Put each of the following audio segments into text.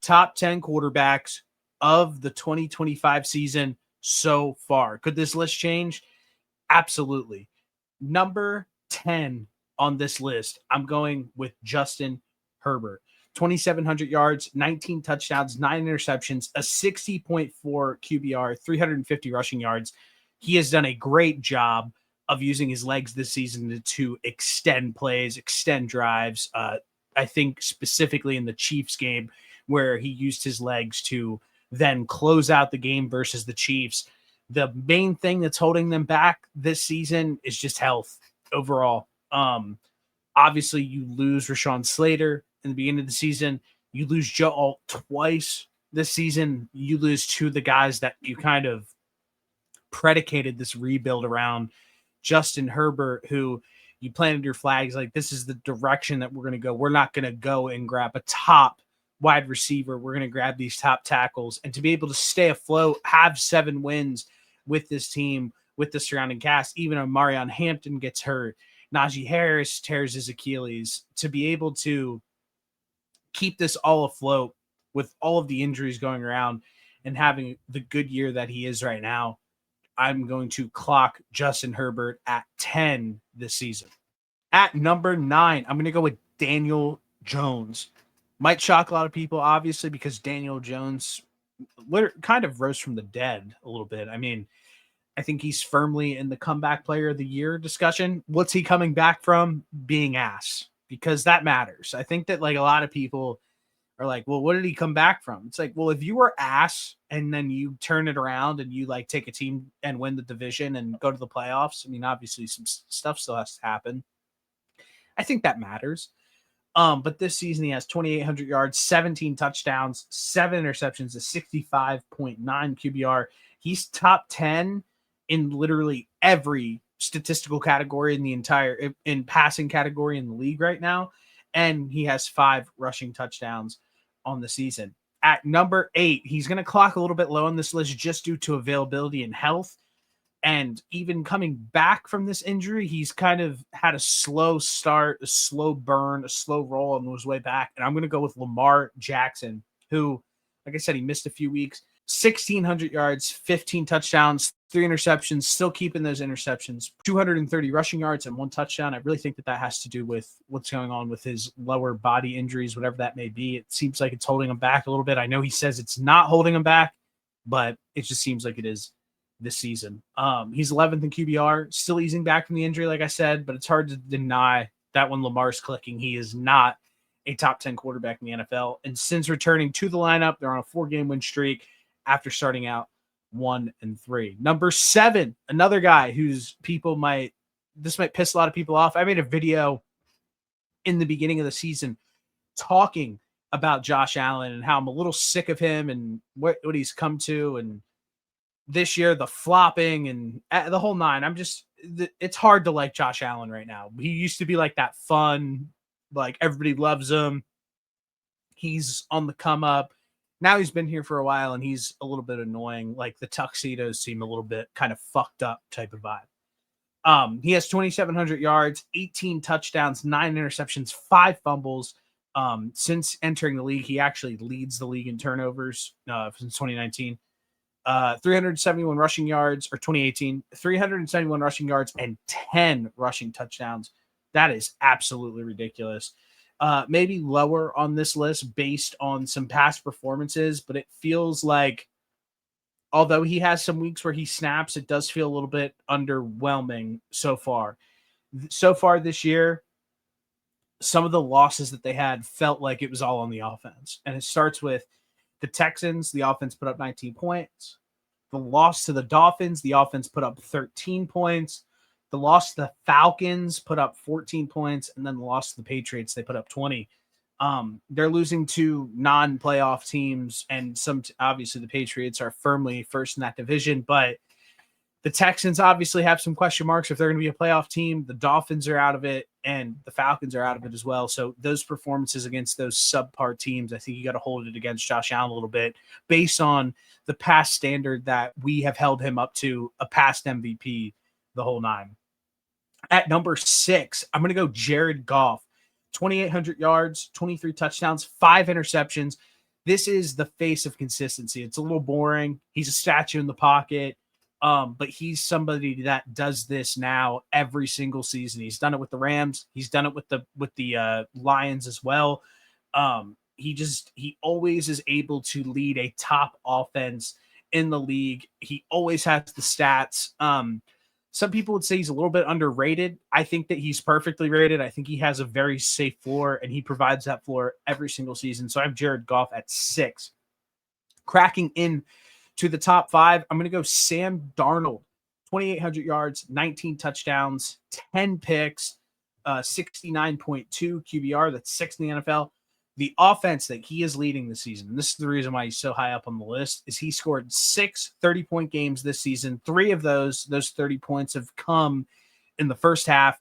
top 10 quarterbacks of the 2025 season so far. Could this list change? Absolutely. Number 10 on this list, I'm going with Justin Herbert. 2,700 yards, 19 touchdowns, 9 interceptions, a 60.4 QBR, 350 rushing yards. He has done a great job of using his legs this season to extend plays, extend drives. I think specifically in the Chiefs game where he used his legs to then close out the game versus the Chiefs. The main thing that's holding them back this season is just health overall. Obviously, you lose Rashawn Slater in the beginning of the season. You lose Joe Alt twice this season. You lose two of the guys that you kind of predicated this rebuild around. Justin Herbert, who you planted your flags like this is the direction that we're going to go. We're not going to go and grab a top wide receiver. We're going to grab these top tackles. And to be able to stay afloat, have 7 wins with this team, with the surrounding cast, even if Marion Hampton gets hurt, Najee Harris tears his Achilles, to be able to keep this all afloat with all of the injuries going around and having the good year that he is right now, I'm going to clock Justin Herbert at 10 this season. At number 9, I'm going to go with Daniel Jones. Might shock a lot of people, obviously, because Daniel Jones kind of rose from the dead a little bit. I mean, I think he's firmly in the comeback player of the year discussion. What's he coming back from? Being ass, because that matters. I think that like a lot of people are like, well, what did he come back from? It's like, well, if you were ass and then you turn it around and you like take a team and win the division and go to the playoffs, I mean, obviously some stuff still has to happen. I think that matters. But this season he has 2,800 yards, 17 touchdowns, 7 interceptions, a 65.9 QBR. He's top 10 in literally every statistical category in the entire in passing category in the league right now. And he has 5 rushing touchdowns on the season. At number 8, he's going to clock a little bit low on this list just due to availability and health. And even coming back from this injury, he's kind of had a slow start, a slow burn, a slow roll on his way back. And I'm going to go with Lamar Jackson, who, like I said, he missed a few weeks. 1,600 yards, 15 touchdowns, 3 interceptions, still keeping those interceptions, 230 rushing yards and 1 touchdown. I really think that has to do with what's going on with his lower body injuries, whatever that may be. It seems like it's holding him back a little bit. I know he says it's not holding him back, but it just seems like it is this season. He's 11th in QBR, still easing back from the injury, like I said, but it's hard to deny that when Lamar's clicking, he is not a top 10 quarterback in the NFL. And since returning to the lineup, they're on a 4-game win streak after starting out 1-3. Number 7, another guy whose this might piss a lot of people off. I made a video in the beginning of the season talking about Josh Allen and how I'm a little sick of him and what he's come to. And this year, the flopping and the whole 9. It's hard to like Josh Allen right now. He used to be like that fun, like everybody loves him. He's on the come up. Now he's been here for a while and he's a little bit annoying. Like the tuxedos seem a little bit kind of fucked up type of vibe. He has 2,700 yards, 18 touchdowns, 9 interceptions, 5 fumbles. Since entering the league, he actually leads the league in turnovers since 2019. 371 rushing yards, or 2018, 371 rushing yards and 10 rushing touchdowns. That is absolutely ridiculous. Maybe lower on this list based on some past performances, but it feels like, although he has some weeks where he snaps, it does feel a little bit underwhelming so far. So far this year, some of the losses that they had felt like it was all on the offense. And it starts with the Texans, the offense put up 19 points. The loss to the Dolphins, the offense put up 13 points. The loss to the Falcons put up 14 points. And then the loss to the Patriots, they put up 20. They're losing to non-playoff teams. And obviously the Patriots are firmly first in that division. But the Texans obviously have some question marks if they're going to be a playoff team. The Dolphins are out of it, and the Falcons are out of it as well. So those performances against those subpar teams, I think you got to hold it against Josh Allen a little bit based on the past standard that we have held him up to, a past MVP, the whole 9. At number 6, I'm going to go Jared Goff. 2,800 yards, 23 touchdowns, 5 interceptions, this is the face of consistency. It's a little boring. He's a statue in the pocket. But he's somebody that does this now every single season. He's done it with the Rams. He's done it with the Lions as well. He always is able to lead a top offense in the league. He always has the stats. Some people would say he's a little bit underrated. I think that he's perfectly rated. I think he has a very safe floor, and he provides that floor every single season. So I have Jared Goff at 6. Cracking in to the top 5, I'm going to go Sam Darnold. 2,800 yards, 19 touchdowns, 10 picks, 69.2 QBR. That's 6th in the NFL. The offense that he is leading this season, and this is the reason why he's so high up on the list, is he scored 6 30-point games this season. 3 of those 30 points have come in the first half.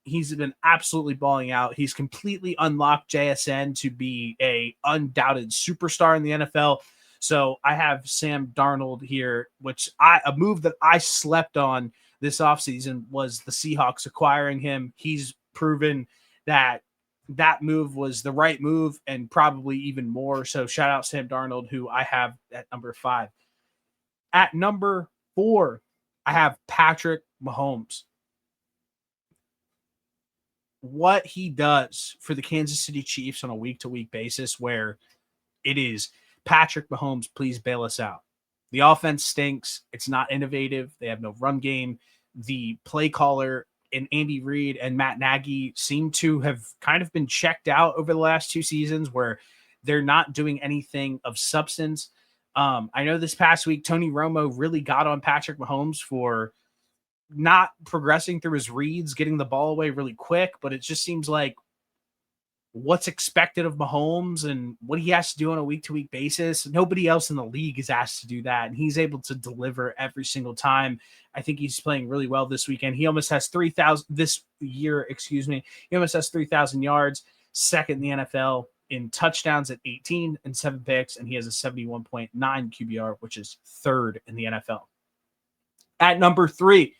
He's been absolutely balling out. He's completely unlocked JSN to be a undoubted superstar in the NFL. So I have Sam Darnold here, which a move that I slept on this offseason was the Seahawks acquiring him. He's proven that move was the right move and probably even more. So shout out Sam Darnold, who I have at number 5. At number 4, I have Patrick Mahomes. What he does for the Kansas City Chiefs on a week-to-week basis, where it is Patrick Mahomes, please bail us out. The offense stinks. It's not innovative. They have no run game. The play caller and Andy Reid and Matt Nagy seem to have kind of been checked out over the last 2 seasons, where they're not doing anything of substance. I know this past week, Tony Romo really got on Patrick Mahomes for not progressing through his reads, getting the ball away really quick, but it just seems like what's expected of Mahomes and what he has to do on a week-to-week basis, nobody else in the league is asked to do that, and he's able to deliver every single time. I think he's playing really well this weekend. He almost has 3,000 this year, He almost has 3,000 yards, 2nd in the NFL in touchdowns at 18 and 7 picks, and he has a 71.9 QBR, which is 3rd in the NFL. At number 3,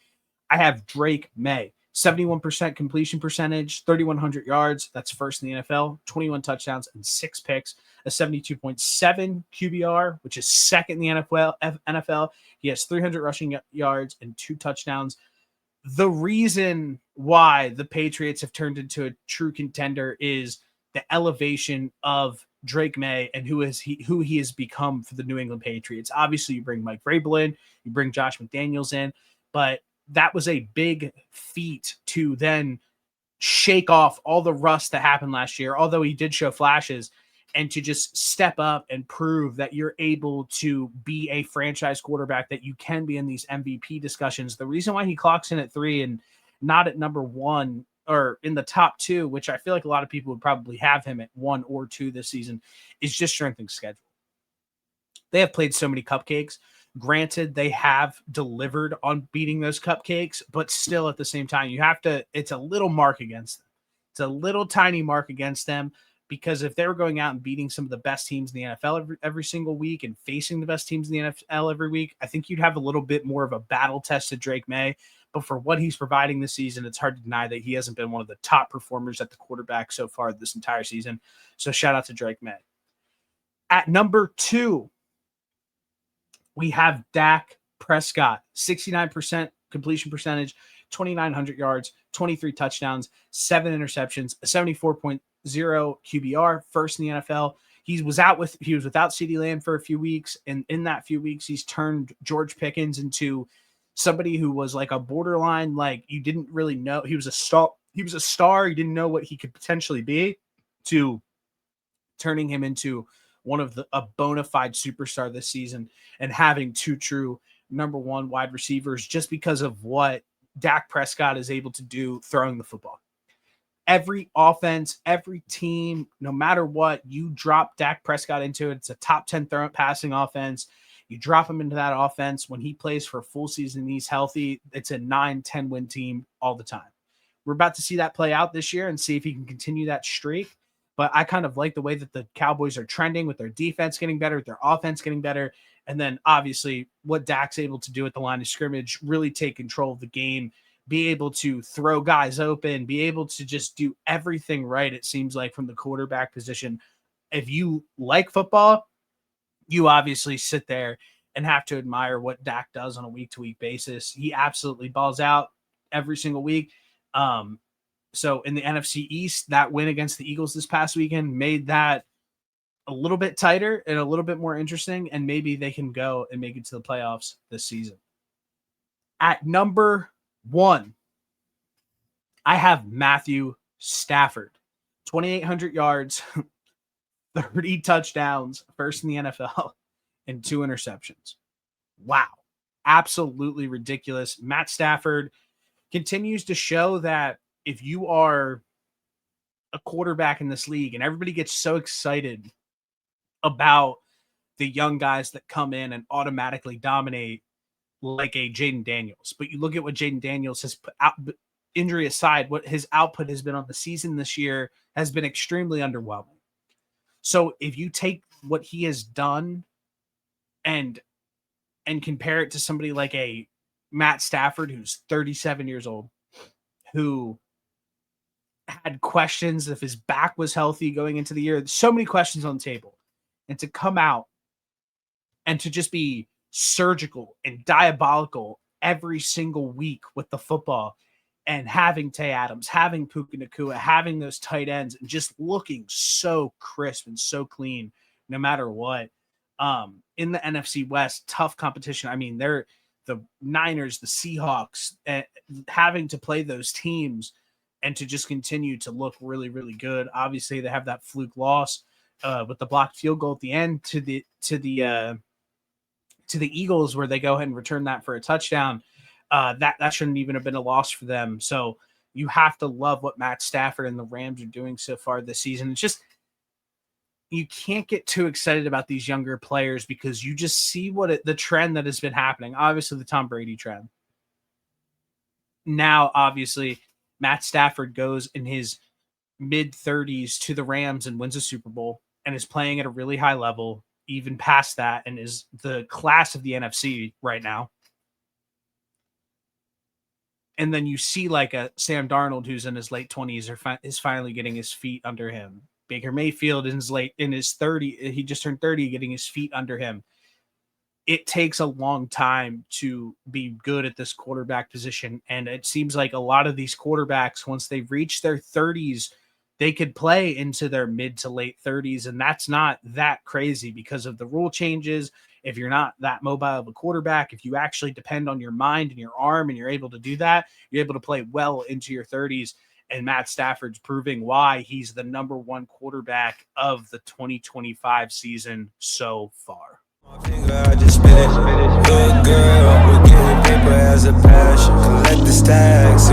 I have Drake May. 71% completion percentage, 3,100 yards. That's 1st in the NFL, 21 touchdowns and 6 picks, a 72.7 QBR, which is 2nd in the NFL. He has 300 rushing yards and 2 touchdowns. The reason why the Patriots have turned into a true contender is the elevation of Drake May and who he has become for the New England Patriots. Obviously, you bring Mike Vrabel in, you bring Josh McDaniels in, but that was a big feat to then shake off all the rust that happened last year, although he did show flashes, and to just step up and prove that you're able to be a franchise quarterback, that you can be in these MVP discussions. The reason why he clocks in at 3 and not at number 1 or in the top 2, which I feel like a lot of people would probably have him at 1 or 2 this season, is just strength and schedule. They have played so many cupcakes. Granted, they have delivered on beating those cupcakes, but still at the same time, it's a little mark against them. It's a little tiny mark against them, because if they were going out and beating some of the best teams in the NFL every single week and facing the best teams in the NFL every week, I think you'd have a little bit more of a battle tested Drake May. But for what he's providing this season, it's hard to deny that he hasn't been one of the top performers at the quarterback so far this entire season. So shout out to Drake May. At number 2, we have Dak Prescott, 69% completion percentage, 2,900 yards, 23 touchdowns, 7 interceptions, a 74.0 QBR, 1st in the NFL. He was without CeeDee Lamb for a few weeks, and in that few weeks, he's turned George Pickens into somebody who was like a borderline, like you didn't really know. He was a star. You didn't know what he could potentially be, to turning him into a bona fide superstar this season and having 2 true number 1 wide receivers, just because of what Dak Prescott is able to do throwing the football. Every offense, every team, no matter what, you drop Dak Prescott into it. It's a top 10 passing offense. You drop him into that offense when he plays for a full season and he's healthy. It's a 9-10 win team all the time. We're about to see that play out this year and see if he can continue that streak. But I kind of like the way that the Cowboys are trending, with their defense getting better, with their offense getting better. And then obviously what Dak's able to do at the line of scrimmage, really take control of the game, be able to throw guys open, be able to just do everything right, it seems like, from the quarterback position. if you like football, you obviously sit there and have to admire what Dak does on a week-to-week basis. He absolutely balls out every single week. So in the NFC East, that win against the Eagles this past weekend made that a little bit tighter and a little bit more interesting, and maybe they can go and make it to the playoffs this season. At number 1, I have Matthew Stafford. 2,800 yards, 30 touchdowns, first in the NFL, and 2 interceptions. Wow. Absolutely ridiculous. Matt Stafford continues to show that if you are a quarterback in this league, and everybody gets so excited about the young guys that come in and automatically dominate, like a Jaden Daniels. But you look at what Jaden Daniels has put out, injury aside, what his output has been on the season this year has been extremely underwhelming. So if you take what he has done and compare it to somebody like a Matt Stafford, who's 37 years old, who had questions if his back was healthy going into the year, so many questions on the table, and to come out and to just be surgical and diabolical every single week with the football, and having Tay Adams, having Puka Nacua, having those tight ends, and just looking so crisp and so clean no matter what. In the NFC West, tough competition. I mean, they're the Niners, the Seahawks, having to play those teams and to just continue to look really, really good. Obviously, they have that fluke loss with the blocked field goal at the end to the Eagles, where they go ahead and return that for a touchdown. That shouldn't even have been a loss for them. So you have to love what Matt Stafford and the Rams are doing so far this season. It's just, you can't get too excited about these younger players because you just see the trend that has been happening. Obviously, the Tom Brady trend. Now, obviously, Matt Stafford goes in his mid-30s to the Rams and wins a Super Bowl and is playing at a really high level, even past that, and is the class of the NFC right now. And then you see like a Sam Darnold, who's in his late 20s, is finally getting his feet under him. Baker Mayfield in his 30, he just turned 30, getting his feet under him. It takes a long time to be good at this quarterback position. And it seems like a lot of these quarterbacks, once they reach their 30s, they could play into their mid to late 30s. And that's not that crazy because of the rule changes. If you're not that mobile of a quarterback, if you actually depend on your mind and your arm and you're able to do that, you're able to play well into your 30s. And Matt Stafford's proving why he's the number 1 quarterback of the 2025 season so far. I just spit it. Good girl, we're getting paper as a passion. Collect the stacks.